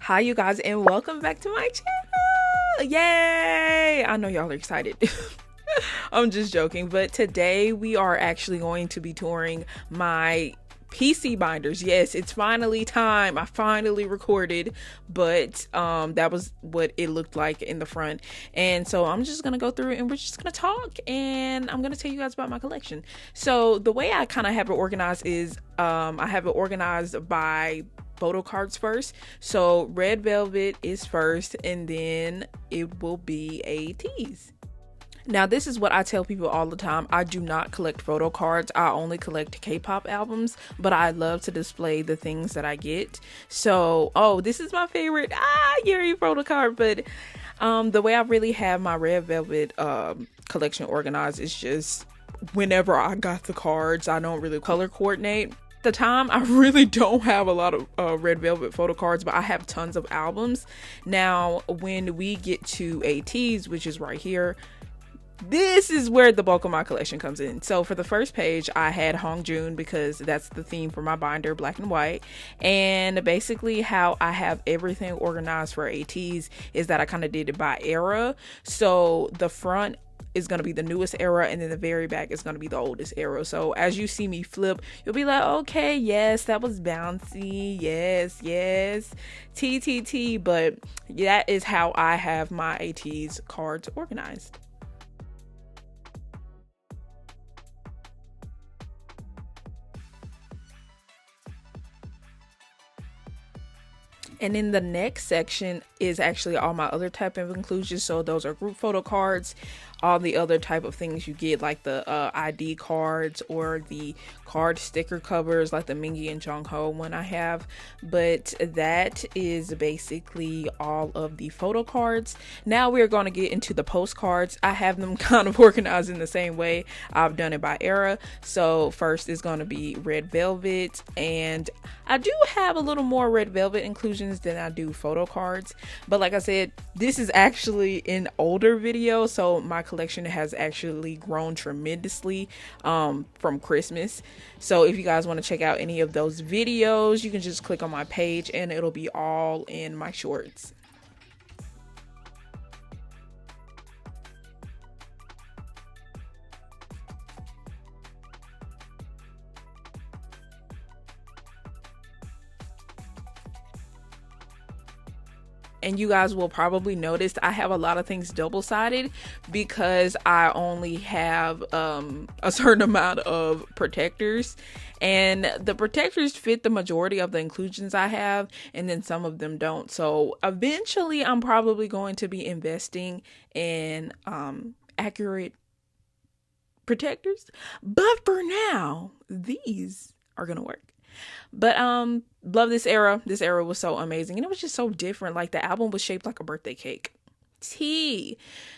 Hi, you guys, and welcome back to my channel. Yay! I know y'all are excited. I'm just joking, but today we are actually going to be touring my PC binders. Yes, it's finally time. I finally recorded, but that was what it looked like in the front. And so I'm just gonna go through and we're just gonna talk, and I'm gonna tell you guys about my collection. So the way I kind of have it organized is I have it organized by Photocards first. So Red Velvet is first, and then it will be Ateez. Now, this is what I tell people all the time. I do not collect photo cards. I only collect K-pop albums, but I love to display the things that I get. So, oh, this is my favorite Yuri photo card. But the way I really have my Red Velvet collection organized is just whenever I got the cards. I don't really color coordinate. The time I really don't have a lot of Red Velvet photo cards, but I have tons of albums. Now, when we get to Ateez, which is right here, this is where the bulk of my collection comes in. So for the first page, I had Hongjoong because that's the theme for my binder, black and white. And basically how I have everything organized for Ateez is that I kind of did it by era. So the front is going to be the newest era, and then the very back is going to be the oldest era. So as you see me flip, you'll be like, okay, yes, that was bouncy, yes, T, but that is how I have my Ateez cards organized. And in the next section is actually all my other type of inclusions. So those are group photo cards, all the other type of things you get, like the ID cards or the card sticker covers, like the Mingi and Jongho one I have. But that is basically all of the photo cards. Now we're going to get into the postcards. I have them kind of organized in the same way. I've done it by era. So first is going to be Red Velvet, and I do have a little more Red Velvet inclusions than I do photo cards. But like I said, this is actually an older video, so my collection has actually grown tremendously from Christmas. So if you guys want to check out any of those videos, you can just click on my page and it'll be all in my shorts. And you guys will probably notice I have a lot of things double-sided because I only have a certain amount of protectors, and the protectors fit the majority of the inclusions I have, and then some of them don't. So eventually I'm probably going to be investing in accurate protectors, but for now these are gonna work. But love this era. This era was so amazing, and it was just so different. Like, the album was shaped like a birthday cake.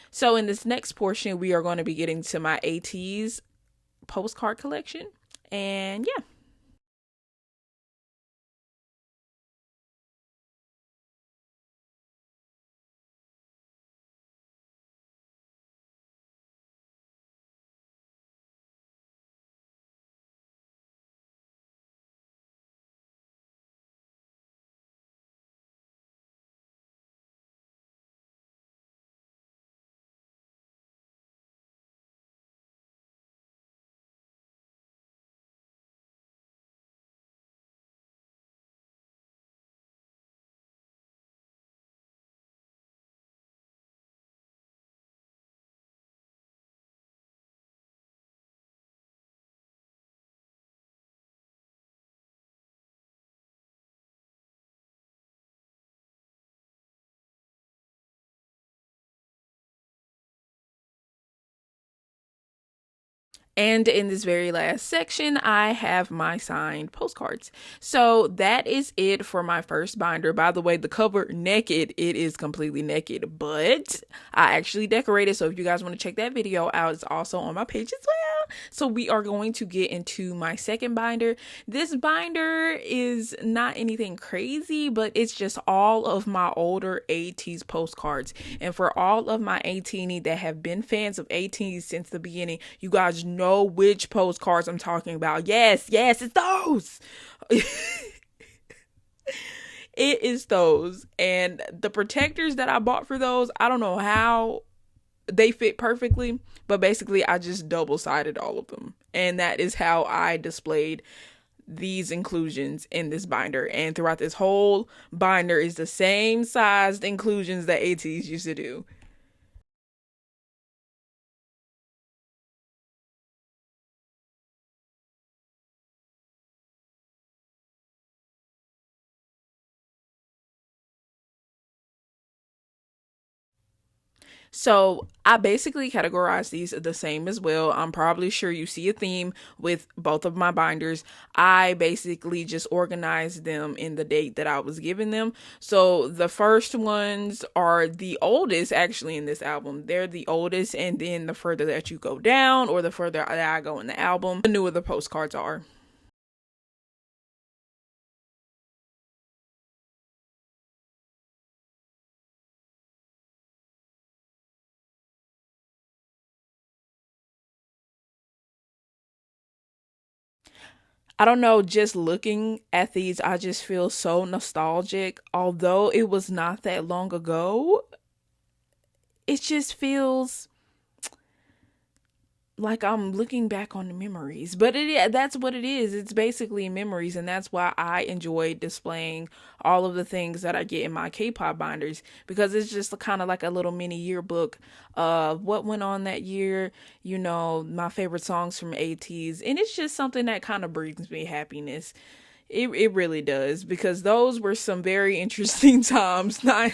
So in this next portion, we are going to be getting to my Ateez postcard collection, and yeah. And in this very last section, I have my signed postcards. So that is it for my first binder. By the way, the cover naked, it is completely naked, but I actually decorated. So if you guys want to check that video out, it's also on my page as well. So we are going to get into my second binder. This binder is not anything crazy, but it's just all of my older Ateez postcards. And for all of my Ateenie that have been fans of Ateez since the beginning, you guys know which postcards I'm talking about. Yes, it's those. It is those. And the protectors that I bought for those, I don't know how they fit perfectly, but basically I just double-sided all of them. And that is how I displayed these inclusions in this binder. And throughout this whole binder is the same sized inclusions that Ateez used to do. So I basically categorize these the same as well. I'm probably sure you see a theme with both of my binders. I basically just organized them in the date that I was giving them. So the first ones are the oldest actually in this album. They're the oldest, and then the further that you go down, or the further that I go in the album, the newer the postcards are. I don't know, just looking at these, I just feel so nostalgic. Although it was not that long ago, it just feels like I'm looking back on the memories. But that's what it is. It's basically memories, and that's why I enjoy displaying all of the things that I get in my K-pop binders, because it's just kind of like a little mini yearbook of what went on that year, my favorite songs from Ateez, and it's just something that kind of brings me happiness. It really does, because those were some very interesting times, not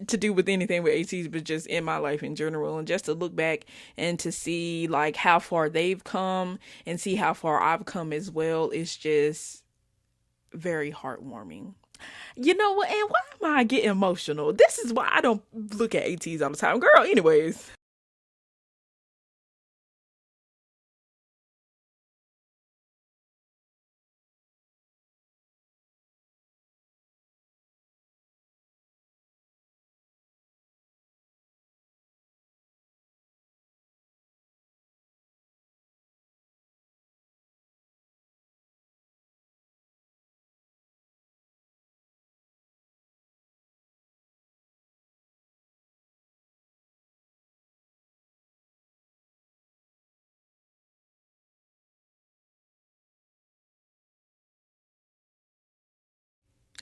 to do with anything with ATs, but just in my life in general, and just to look back and to see like how far they've come and see how far I've come as well. It's just very heartwarming. You know what? And why am I getting emotional? This is why I don't look at ATs all the time, girl. Anyways.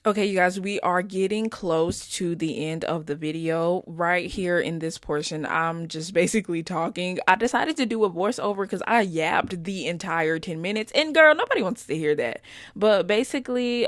Okay, you guys, we are getting close to the end of the video. Right here in this portion, I'm just basically talking. I decided to do a voiceover because I yapped the entire 10 minutes, and girl, nobody wants to hear that. But basically,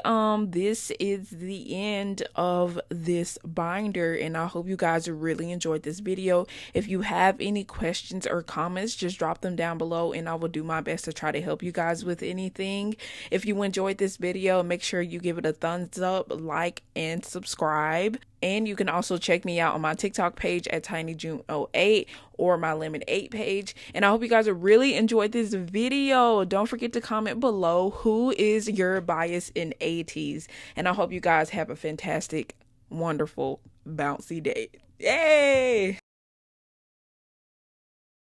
this is the end of this binder, and I hope you guys really enjoyed this video. If you have any questions or comments, just drop them down below, and I will do my best to try to help you guys with anything. If you enjoyed this video, make sure you give it a thumbs up, like, and subscribe. And you can also check me out on my TikTok page at tinyjune08 or my lemon8 page. And I hope you guys have really enjoyed this video. Don't forget to comment below who is your bias in Ateez. And I hope you guys have a fantastic, wonderful, bouncy day. Yay!